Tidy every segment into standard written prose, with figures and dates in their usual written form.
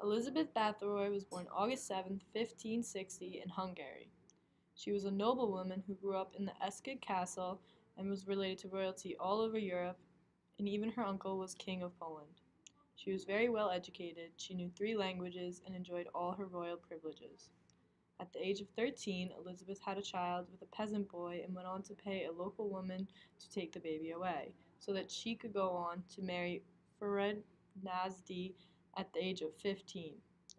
Elizabeth Bathory was born August 7, 1560, in Hungary. She was a noblewoman who grew up in the Eskid castle and was related to royalty all over Europe, and even her uncle was King of Poland. She was very well educated, she knew 3 languages, and enjoyed all her royal privileges. At the age of 13, Elizabeth had a child with a peasant boy and went on to pay a local woman to take the baby away, so that she could go on to marry Fered Nasdi at the age of 15.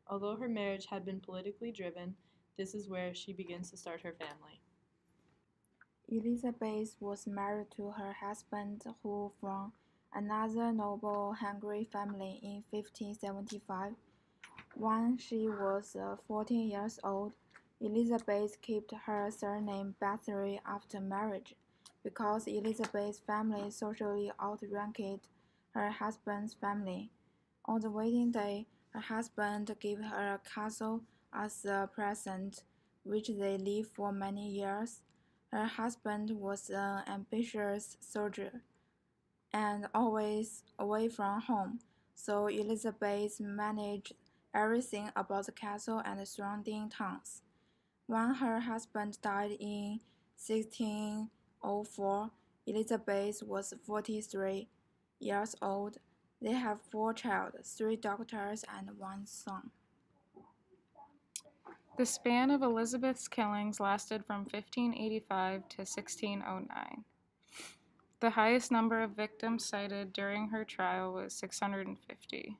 Although her marriage had been politically driven, this is where she begins to start her family. Elizabeth was married to her husband who from another noble Hungary family in 1575. When she was 14 years old, Elizabeth kept her surname Bathory after marriage, because Elizabeth's family socially outranked her husband's family. On the wedding day, her husband gave her a castle as a present, which they lived for many years. Her husband was an ambitious soldier and always away from home, so Elizabeth managed everything about the castle and the surrounding towns. When her husband died in 1604, Elizabeth was 43 years old. They have 4 children, 3 daughters, and 1 son. The span of Elizabeth's killings lasted from 1585 to 1609. The highest number of victims cited during her trial was 650.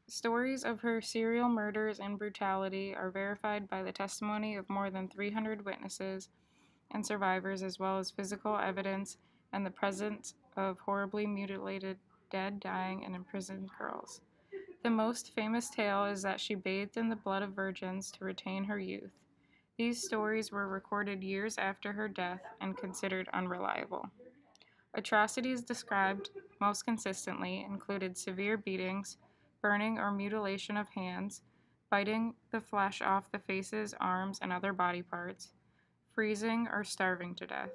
Stories of her serial murders and brutality are verified by the testimony of more than 300 witnesses and survivors, as well as physical evidence and the presence of horribly mutilated dead, dying, and imprisoned girls. The most famous tale is that she bathed in the blood of virgins to retain her youth. These stories were recorded years after her death and considered unreliable. Atrocities described most consistently included severe beatings, burning or mutilation of hands, biting the flesh off the faces, arms, and other body parts, freezing or starving to death.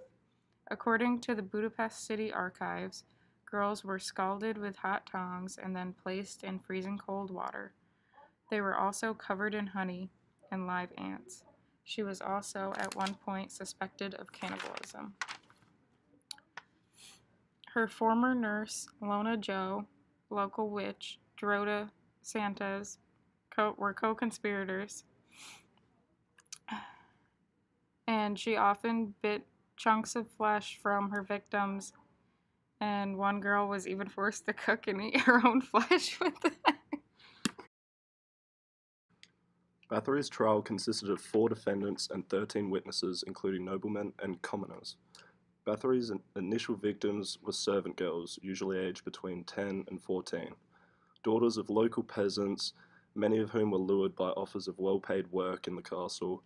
According to the Budapest City Archives, girls were scalded with hot tongs and then placed in freezing cold water. They were also covered in honey and live ants. She was also at one point suspected of cannibalism. Her former nurse, Lona Joe, local witch, Dorota Santos, were co-conspirators, and she often bit chunks of flesh from her victims, and one girl was even forced to cook and eat her own flesh with it. Bathory's trial consisted of 4 defendants and 13 witnesses, including noblemen and commoners. Bathory's initial victims were servant girls, usually aged between 10 and 14, daughters of local peasants, many of whom were lured by offers of well-paid work in the castle,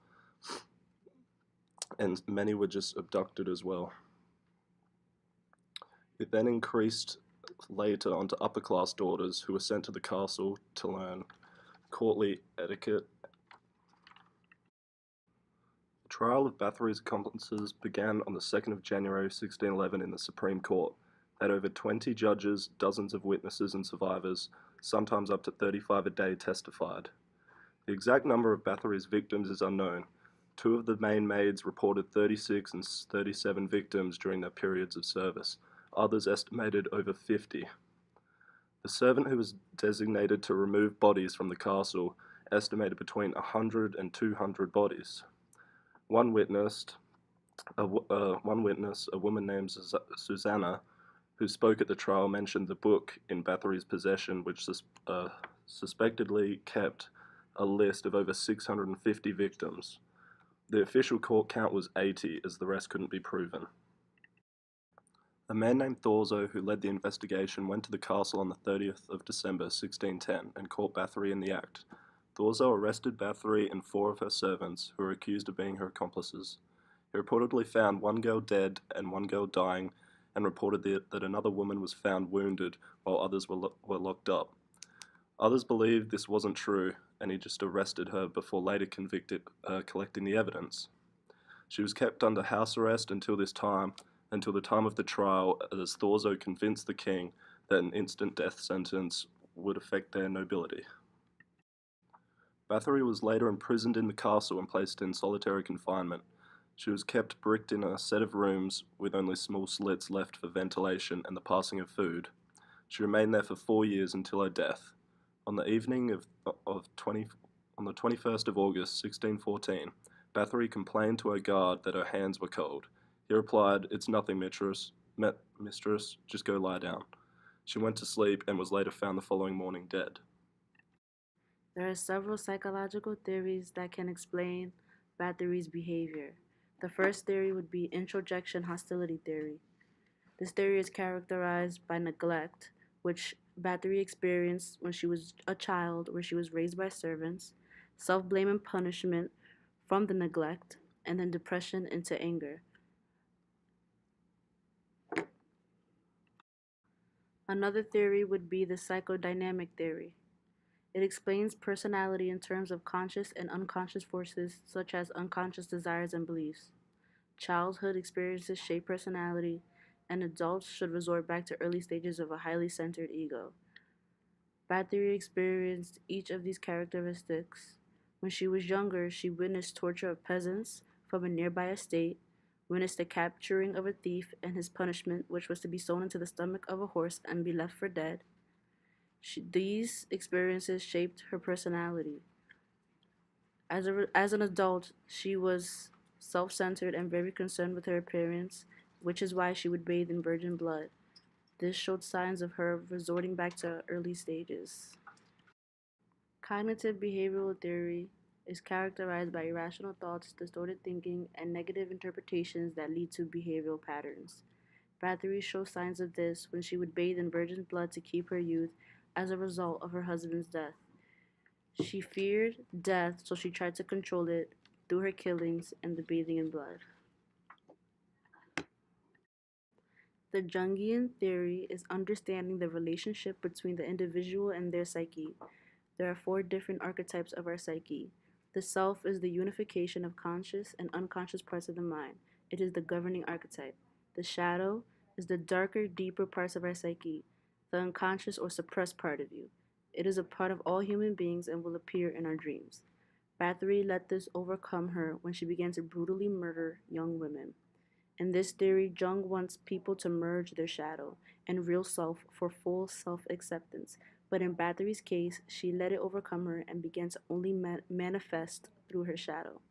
and many were just abducted as well. It then increased later onto upper-class daughters who were sent to the castle to learn courtly etiquette. The trial of Bathory's accomplices began on the 2nd of January 1611 in the Supreme Court. They had over 20 judges, dozens of witnesses and survivors, sometimes up to 35 a day testified. The exact number of Bathory's victims is unknown. 2 of the main maids reported 36 and 37 victims during their periods of service. Others estimated over 50. The servant who was designated to remove bodies from the castle estimated between 100 and 200 bodies. One witness, a woman named Susanna, who spoke at the trial, mentioned the book in Bathory's possession, which suspectedly kept a list of over 650 victims. The official court count was 80, as the rest couldn't be proven. A man named Thorzo, who led the investigation, went to the castle on the 30th of December 1610 and caught Bathory in the act. Thorzo arrested Bathory and 4 of her servants, who were accused of being her accomplices. He reportedly found 1 girl dead and 1 girl dying, and reported that another woman was found wounded while others were locked up. Others believed this wasn't true, and he just arrested her before later collecting the evidence. She was kept under house arrest until the time of the trial, as Thorzo convinced the king that an instant death sentence would affect their nobility. Bathory was later imprisoned in the castle and placed in solitary confinement. She was kept bricked in a set of rooms with only small slits left for ventilation and the passing of food. She remained there for 4 years until her death. On the evening on the 21st of August, 1614, Bathory complained to her guard that her hands were cold. He replied, "It's nothing, mistress, just go lie down." She went to sleep and was later found the following morning dead. There are several psychological theories that can explain Bathory's behavior. The first theory would be introjection hostility theory. This theory is characterized by neglect, which Bathory experienced when she was a child, where she was raised by servants, self blame and punishment from the neglect, and then depression into anger. Another theory would be the psychodynamic theory. It explains personality in terms of conscious and unconscious forces, such as unconscious desires and beliefs. Childhood experiences shape personality, and adults should resort back to early stages of a highly centered ego. Bathory experienced each of these characteristics. When she was younger, she witnessed torture of peasants from a nearby estate, witnessed the capturing of a thief and his punishment, which was to be sewn into the stomach of a horse and be left for dead. These experiences shaped her personality. As an adult, she was self centered and very concerned with her appearance, which is why she would bathe in virgin blood. This showed signs of her resorting back to early stages. Cognitive behavioral theory is characterized by irrational thoughts, distorted thinking, and negative interpretations that lead to behavioral patterns. Bathory shows signs of this when she would bathe in virgin blood to keep her youth as a result of her husband's death. She feared death, so she tried to control it through her killings and the bathing in blood. The Jungian theory is understanding the relationship between the individual and their psyche. There are 4 different archetypes of our psyche. The self is the unification of conscious and unconscious parts of the mind. It is the governing archetype. The shadow is the darker, deeper parts of our psyche, the unconscious or suppressed part of you. It is a part of all human beings and will appear in our dreams. Bathory let this overcome her when she began to brutally murder young women. In this theory, Jung wants people to merge their shadow and real self for full self acceptance. But in Bathory's case, she let it overcome her and began to only manifest through her shadow.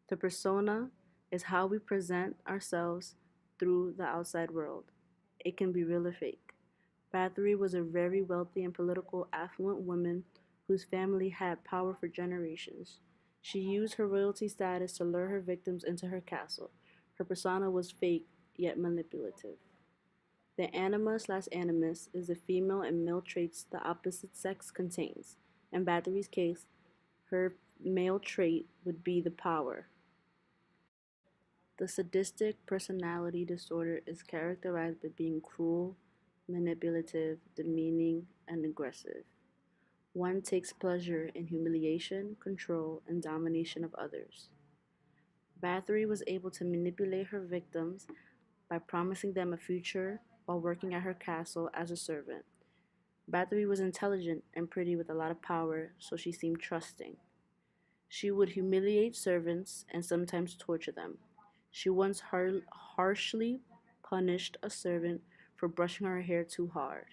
The persona is how we present ourselves through the outside world. It can be real or fake. Bathory was a very wealthy and political affluent woman whose family had power for generations. She used her royalty status to lure her victims into her castle. Her persona was fake, yet manipulative. The anima/animus is the female and male traits the opposite sex contains. In Bathory's case, her male trait would be the power. The sadistic personality disorder is characterized by being cruel, manipulative, demeaning, and aggressive. One takes pleasure in humiliation, control, and domination of others. Bathory was able to manipulate her victims by promising them a future while working at her castle as a servant. Bathory was intelligent and pretty with a lot of power, so she seemed trusting. She would humiliate servants and sometimes torture them. She once harshly punished a servant for brushing her hair too hard.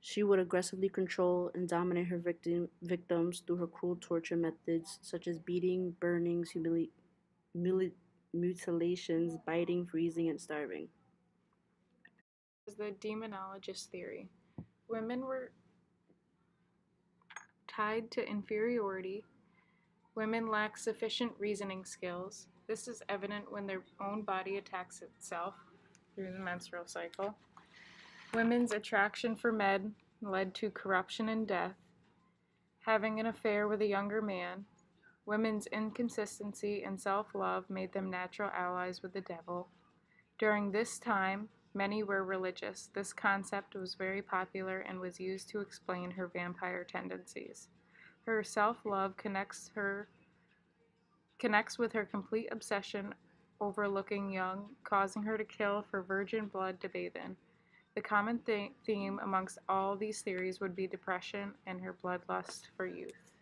She would aggressively control and dominate her victims through her cruel torture methods such as beating, burnings, mutilations, biting, freezing, and starving. Is the demonologist theory. Women were tied to inferiority. Women lack sufficient reasoning skills. This is evident when their own body attacks itself through the menstrual cycle. Women's attraction for men led to corruption and death. Having an affair with a younger man. Women's inconsistency and self-love made them natural allies with the devil. During this time, many were religious. This concept was very popular and was used to explain her vampire tendencies. Her self-love connects with her complete obsession over looking young, causing her to kill for virgin blood to bathe in. The common theme amongst all these theories would be depression and her bloodlust for youth.